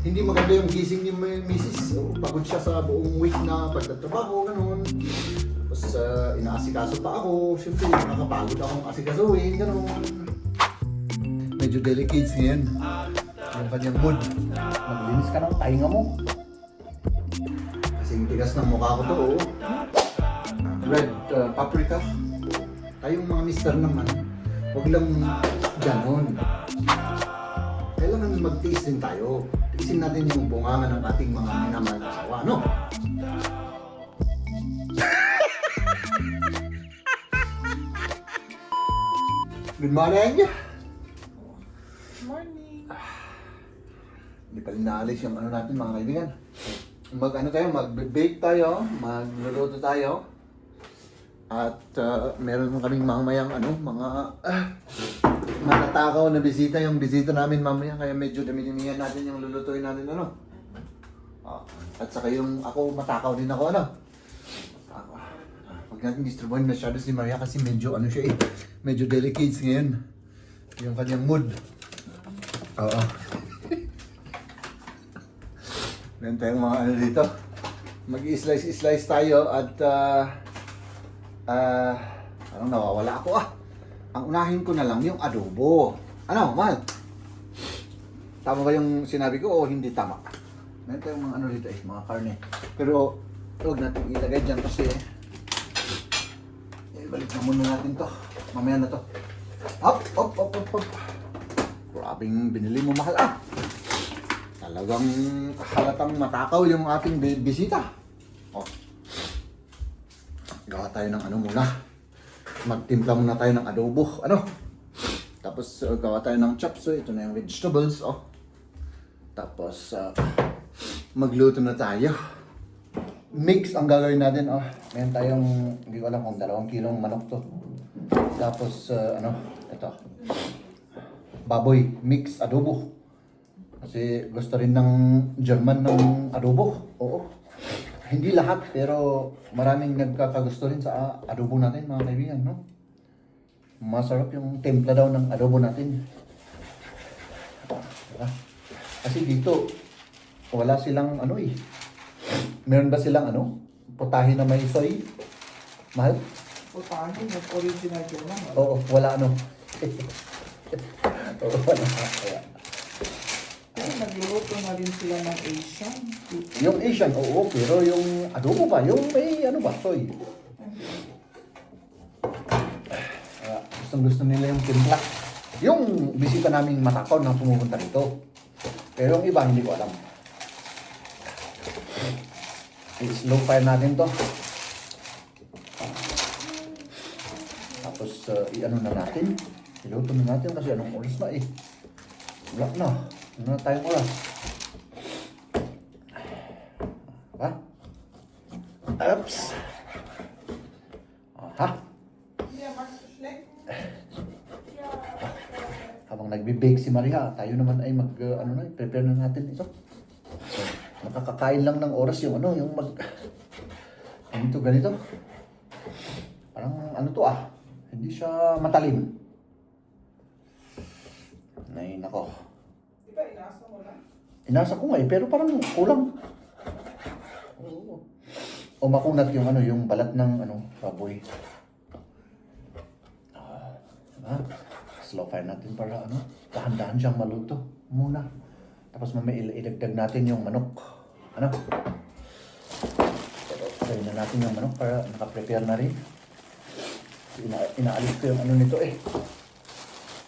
hindi maganda yung gising ni Mrs. So, pagod siya sa buong week na pagtatrabaho, ganun. Tapos inaasikaso pa ako. Siyempre, nakakapagod akong asikasuhin, ganun. Medyo delicate ngayon. Yung kanyang mood. Maglinis ka ng tainga mo. Kasing tigas ng mukha ko to, oh. Red paprika. Tayong mga mister naman, huwag lang ganon. Kailangan mag-taste din tayo. Tiisin natin yung bunganga ng ating mga minamahal na asawa, no? Good morning! Morning. Hindi pa rin naalis yung ano natin mga kaibigan. Mag-bake tayo, magluluto tayo. At meron kaming mamayang mga matatakaw na bisita, yung bisita namin mamaya, kaya medyo dami-damihan natin yung lulutuin natin, ano. At saka yung ako, matakaw din ako, ano. Huwag natin disturbuhin masyado si Maria kasi medyo siya medyo delicate ngayon. Yung kanyang mood. Oo. Meron tayong mga dito. Mag-i-slice tayo at parang nawawala ako Ang unahin ko na lang yung adobo. Ano, mahal? Tama ba yung sinabi ko o hindi tama? Meron tayong mga dito mga karne. Pero huwag natin ilagay dyan kasi balik na muna natin to. Mamaya na to. Hop. Grabing binili mo, mahal Talagang halatang matakaw yung ating bisita. Gawa tayo ng muna. Magtimpla muna tayo ng adobo. Tapos gawa tayo ng chops. Ito na yung vegetables. Tapos magluto na tayo. Mix ang gagawin natin. Meron tayong, hindi ko alam kung 2 kilong manok to. Tapos ito. Baboy, mix adobo. Kasi gusto rin ng German ng adobo. Oo. Hindi lahat, pero maraming nagkakagusto rin sa adobo natin, mga kaibigan, no? Masarap yung templa daw ng adobo natin. Diba? Kasi dito, wala silang Meron ba silang putahe na may soy? Mahal? Putahe, original yun lang. Oo, wala Oo, wala. Ay, nagluluto na rin sila ng Asian. Yung Asian, oo, pero yung adobo pa, yung may soy. Gustong gusto nila yung timpla. Yung bisita naming matakaw na pumupunta dito. Pero yung iba, hindi ko alam. I-slow fire natin to. Tapos, na natin. Iluto na natin kasi anong oras na Wala na. Ano na tayong oras? Ha? Oops. Aha. Habang nagbe-bake si Maria, tayo naman ay prepare na natin ito. Nakakakain lang ng oras yung ganito. Parang hindi siya matalim. Ay, nako. Di ba inasa mo lang? Inasa ko nga pero parang kulang. Oo. O makunat yung balat ng baboy. Slow fire natin para dahan-dahan siyang maluto muna. Tapos mamaya idagdag natin yung manok. Try na natin yung manok para naka-prepare na rin. Inaalis ko yung nito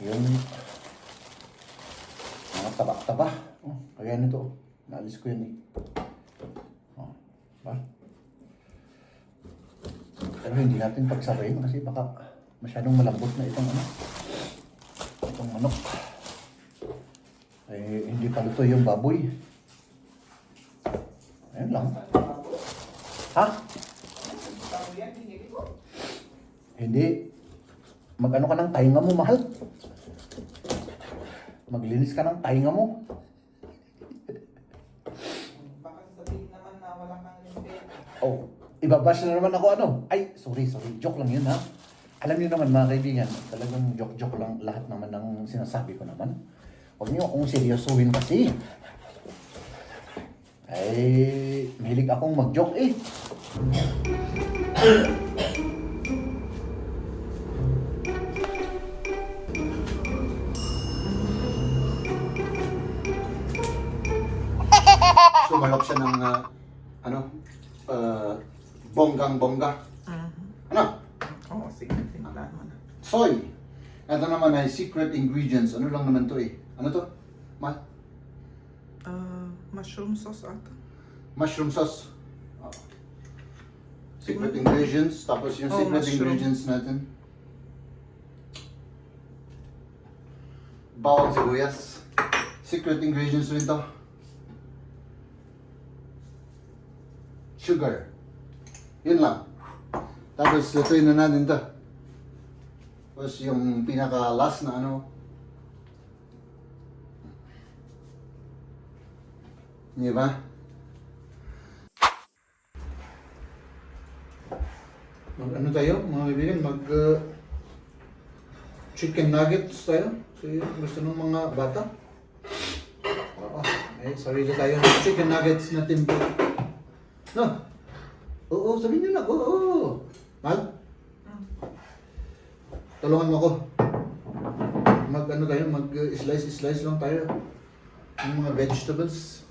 Yung mga taba-taba. Kaya nito. Inaalis ko yun Diba? Pero hindi natin pagsabayin kasi baka masyadong malambot na itong manok. Hindi pa luto yung baboy. Ayun lang. Ha? Hindi. Mag-ano ka ng tainga mo, mahal? Maglinis ka ng tainga mo. Baka sabihin naman na wala kang respeto. Oh, ibabash na naman ako Ay, sorry. Joke lang yun Alam niyo naman mga kaibigan, talagang joke lang lahat naman ng sinasabi ko naman. Huwag niyo akong seryosohin kasi. Ay, mahilig akong mag-joke eh. Sumalok siya ng, bonggang-bongga. Ano? Oo, sige. Tingnan mo na. Soy. Ito naman ay secret ingredients. Ano lang naman to eh? Ano to? Mushroom sauce ata. Mushroom sauce. Oh. Secret ingredients. Tapos yung Oh, secret mushroom. ingredients natin. Bawang sibuyas. Secret ingredients rin to. Sugar. Yun lang. Tapos lutuin na natin to. Tapos yung pinaka last na ano. Di ba? Mag ano tayo, mga kaibigan, chicken nuggets tayo. Kasi gusto ng mga bata. Oo, sarili tayo ng chicken nuggets na timpo. No? Oo, sabihin nyo na. Oo. Mahal? Tulungan mo ako. Mag-slice lang tayo. Ng mga vegetables.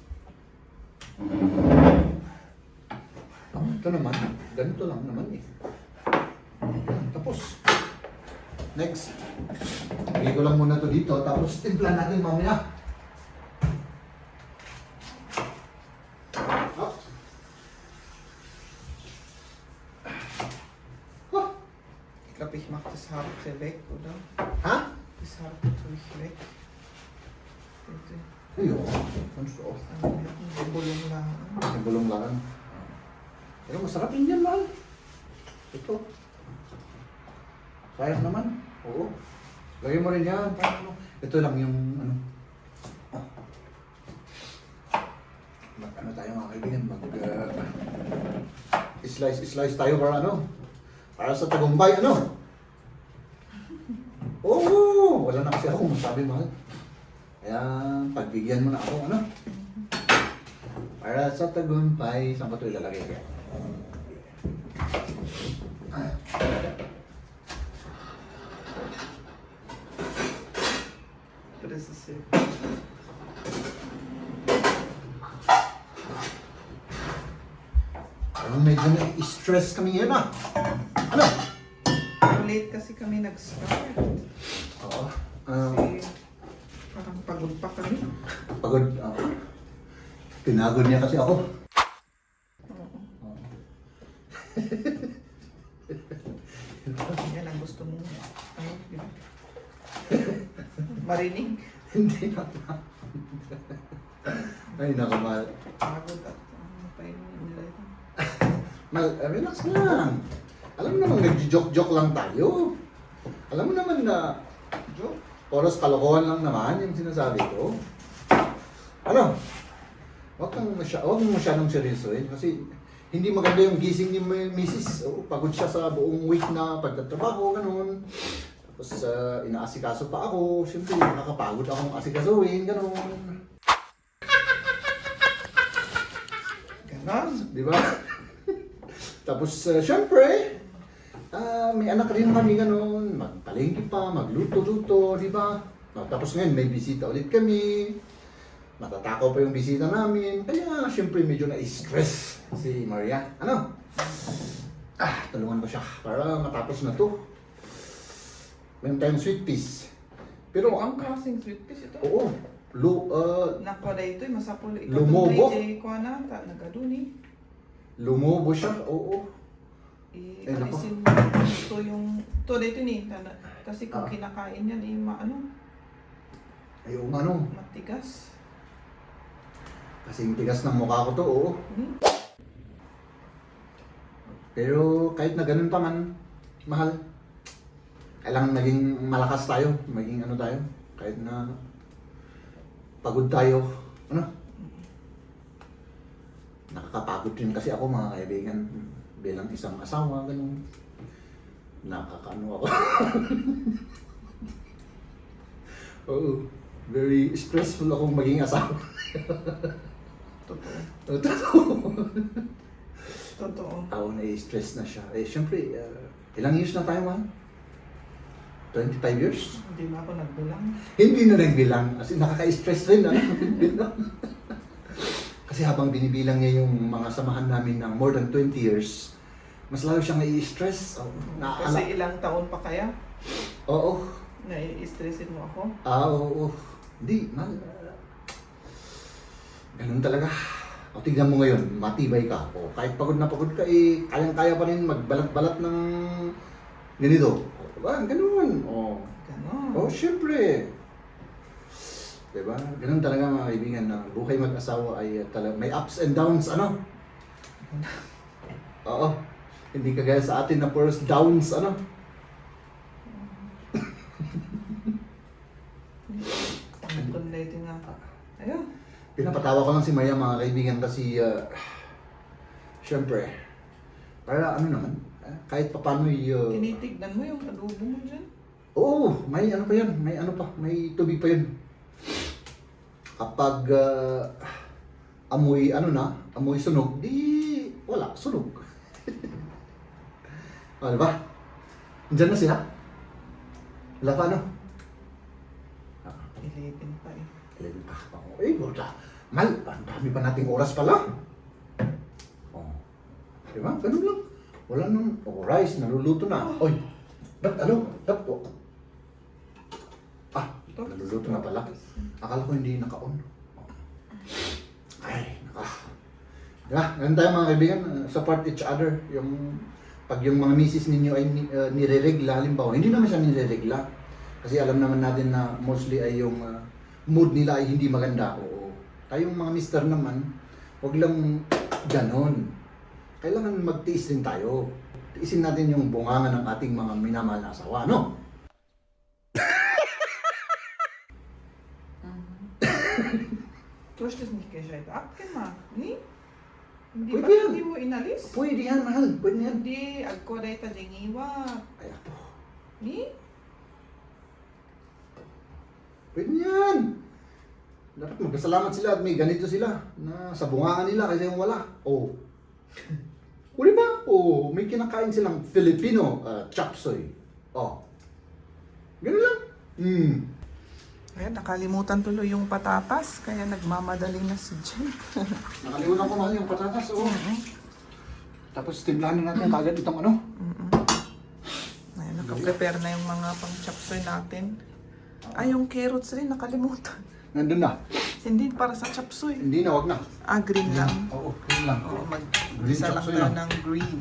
Ito naman, ganito lang naman eh. Tapos, next, lagay ko lang muna to dito, tapos timplan natin mamaya. Ah. Ah. Ich glaube, ich mache das Harte weg, oder? Ha? Das Harte tue ich weg. Bitte. Ayun, kannst du auch. Ang bulong lang. May bulong lang. Pero masarap yun yan, mahal. Ito. Sayang naman. Oo. Lagay mo rin yan. Ito lang yung ano. Mag-ano tayo mga kaibigan. Slice tayo para ano. Para sa tagumpay, ano. Oo. Wala na kasi ako masabi, mahal. Kaya pagbigyan mo na ako, ano? Para sa tagumpay, saan ko ito ilalagay kaya? Das ist sehr Parang medyo na-stress kami ngayon, ah. Ano? late kasi kami nag-start. Oo. Kasi parang pagod pa kami. Pagod. Pinagod niya kasi ako. Oo. Yan ang gusto mo. Ano, di ba? Marinig. Hindi na. Ay, nakamahal. Pagod at ano pa yung nila ito. Relax lang. Alam mo naman, nag-joke-joke lang tayo. Alam mo naman na, Joke. oras kalokohan lang naman yung sinasabi ko. Ano? Huwag mo masyadong seryosohin kasi hindi maganda yung gising ni Mrs. Pagod siya sa buong week na pagtatrabaho, ganun. Tapos inaasikaso pa ako. Siyempre, nakakapagod akong asikasuhin, ganun. Ganon. Di ba? Tapos, siyempre, may anak rin kami ganun. Magpalengke pa, magluto-luto, di ba? Tapos ngayon, may bisita ulit kami. Matatakaw pa yung bisita namin. Kaya, siyempre, medyo na-stress si Maria. Ano? Tulungan ko siya para matapos na to. Meron tayong sweet peas. Pero, Ang klaseng sweet peas ito. oo. Nakuha ito, masapol. Lumobo? Kuha na, nagaduni. Lumobo siya, oo. Nako. Alisin mo ito yung... Ito dito ni. Kasi kung kinakain yan, ano, Ayun, ano. matigas. Kasing tigas ng mukha ko to, oo. Pero kahit na ganun pa man, mahal. Kailangan naging malakas tayo, maging ano tayo, kahit na pagod tayo. Ano? Nakakapagod din kasi ako mga kaibigan bilang isang asawa, ganun. Nakakaano ako. Oo, very stressful akong maging asawa. Totoo. Totoo. Totoo. Ako na-stress na siya. Eh, syempre, ilang years na tayo, man? 25 years? Hindi na ako nagbilang. Hindi na nagbilang. Kasi nakaka-stress rin, ano? Kasi habang binibilang niya yung mga samahan namin ng more than 20 years, mas lalo siyang nai-stress. Oh, Kasi ilang taon pa kaya? Oo. Nai-stressin mo ako? Oo. Hindi, man. Ganun talaga. O, tignan mo ngayon, matibay ka. O, kahit pagod na pagod ka, eh, kayang-kaya pa rin magbalat-balat ng ganito. O, diba? Ganun. O, Ganon. syempre. Diba? Ganun talaga mga kaibigan na buhay mag-asawa ay may ups and downs, ano? Oo. Hindi kagaya sa atin na puros downs, ano? Tangkon na ito nga. Ayun. Pinapatawa ko lang si Maya mga kaibigan kasi syempre, para ano naman, kahit pa paano Tinitignan mo yung adobo mo dyan? oo, may ano pa yan, may ano pa, may tubig pa yun. Kapag amoy ano na, amoy sunog, di wala, sunog. O, diba? Diyan na sila. Wala pa ano? 11 pa eh. 11 pa. Eh, buta. Mal, ang dami pa nating oras pala. Oh. Diba? Ganun lang. Wala nang rice, naluluto na. Oy, ba't ano? Naluluto na pala. Akala ko hindi naka-on. Ay, diba? Ganun tayo mga kaibigan, support each other. Pag yung mga misis ninyo ay nireregla, halimbawa, hindi naman siya nireregla. Kasi alam naman natin na mostly ay yung mood nila ay hindi maganda. Oo. Tayong mga mister naman, huwag lang ganon. Kailangan magtiis din tayo. Tiisin natin yung bunganga ng ating mga minamahal na asawa, no? Terus nicht gescheit abgemacht, ni? Hindi Pwede ba yan. hindi mo inalis? Pwede yan, mahal. Pwede yan. Hindi, agko na ito dingiwa. Ay, apo. Ni? Pwede yan. Dapat magpasalamat sila at may ganito sila na sa bungangan nila kaysa yung wala. Oh. Uli ba? Oh, may kinakain silang Filipino chop suey. Oh. Ganun lang. Ayan, nakalimutan tuloy yung patatas, kaya nagmamadali na si Jen. Nakalimutan ko mahal yung patatas. Oh. Tapos timplahan na natin kagad itong ano. Ayan, nakaprepare na yung mga pang chapsoy natin. Ay, yung carrots rin, nakalimutan. Nandun na. Hindi para sa chapsoy. Hindi na, wag na. Ah, green lang. Oo, yun lang. Oo, Green mag-isa lang chapsoy tayo lang. ng green.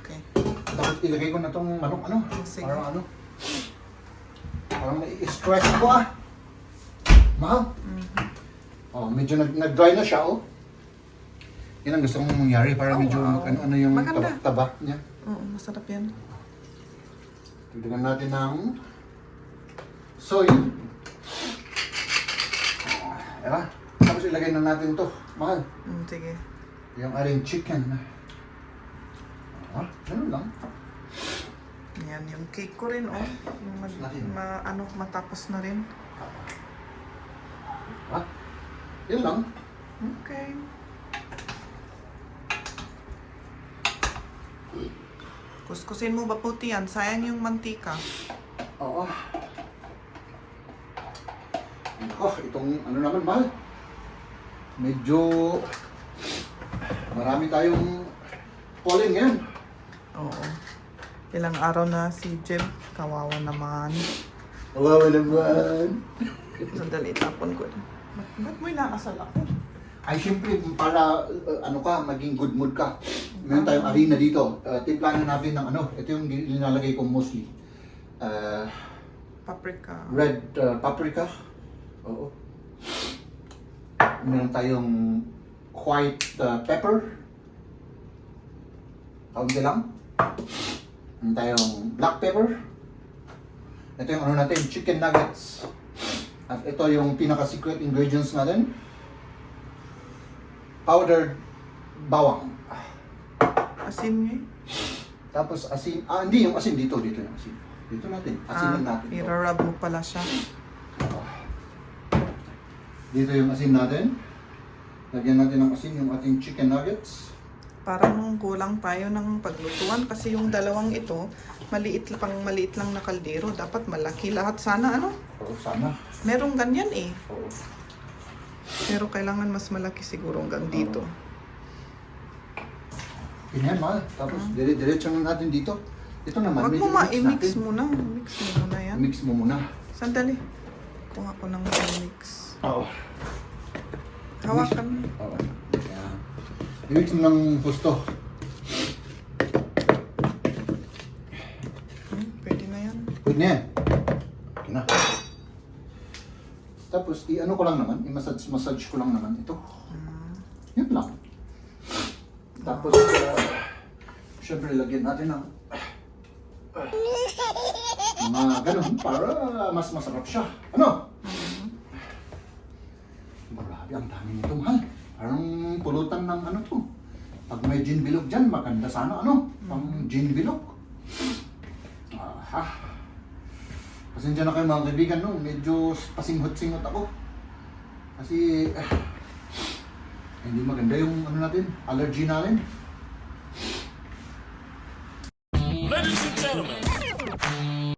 Okay. Tapos ilagay ko na tong manok, ano? Sige. Parang ano? Parang nai-stress ako ah. Mahal. Oh, medyo nag-dry na siya, oh. Yan ang gusto kong mangyari para medyo wow. ano yung Maganda. taba niya. Oo, masarap yan. Tignan natin ng soy. Diba? Tapos ilagay na natin to. Mahal. Sige. Yung aring chicken. Ganun lang. Yan, yung cake ko rin, oh. Yung matapos na rin. Yan lang. Okay. Kuskusin mo ba puti yan? Sayang yung mantika. Oo. Itong ano naman, mahal. Medyo marami tayong pollen ngayon. Oo. Ilang araw na si Jeb. Kawawa naman. Kawawa naman. Sandali, tapon ko. Ba't mo inaasal ako? Ay, syempre, para maging good mood ka. Meron tayong arena dito. Timplahan na natin ng ano. Ito yung nilalagay ko mostly. Paprika. Red paprika. Oo. Meron tayong white pepper. Kaunti lang. Meron tayong black pepper. Ito yung ano natin, chicken nuggets. At ito yung pinaka-secret ingredients natin. Powdered bawang. Asin niya eh. Tapos asin, hindi yung asin dito yung asin. Dito natin, asinin natin. to. I-rub mo pala siya. Dito yung asin natin. Lagyan natin ng asin yung ating chicken nuggets. Parang kulang tayo ng paglutuan kasi yung dalawang ito, maliit lang na kaldero. Dapat malaki lahat sana, ano? Oo, sana. Merong ganyan eh. Oo. Pero kailangan mas malaki siguro hanggang dito. Ganyan, mahal. Tapos, dire-diretso na natin dito. Ito naman, Huwag mo medyo ma-mix natin. muna. Mix mo muna yan. Mix mo muna. Sandali. Kuha ko ng mix. Oo. Hawakan mo. Oo. Ayan. I-mix mo ng gusto. Pwede na yan. Good na yan. Okay na. Tapos, i-ano ko lang naman, i-massage ko lang naman ito. Yan lang. Tapos, syempre, lagyan natin ng mga ganun para mas masarap siya. Ano? Grabe, ang dami nito, mahal. Parang pulutan ng ano to. Pag may gin bilog dyan, maganda sana, ano? Pang gin bilog. Aha. Pasensya na kayo mga kaibigan, no? Medyo pasinghot-singhot ako. Kasi, hindi maganda yung ano natin, allergy natin.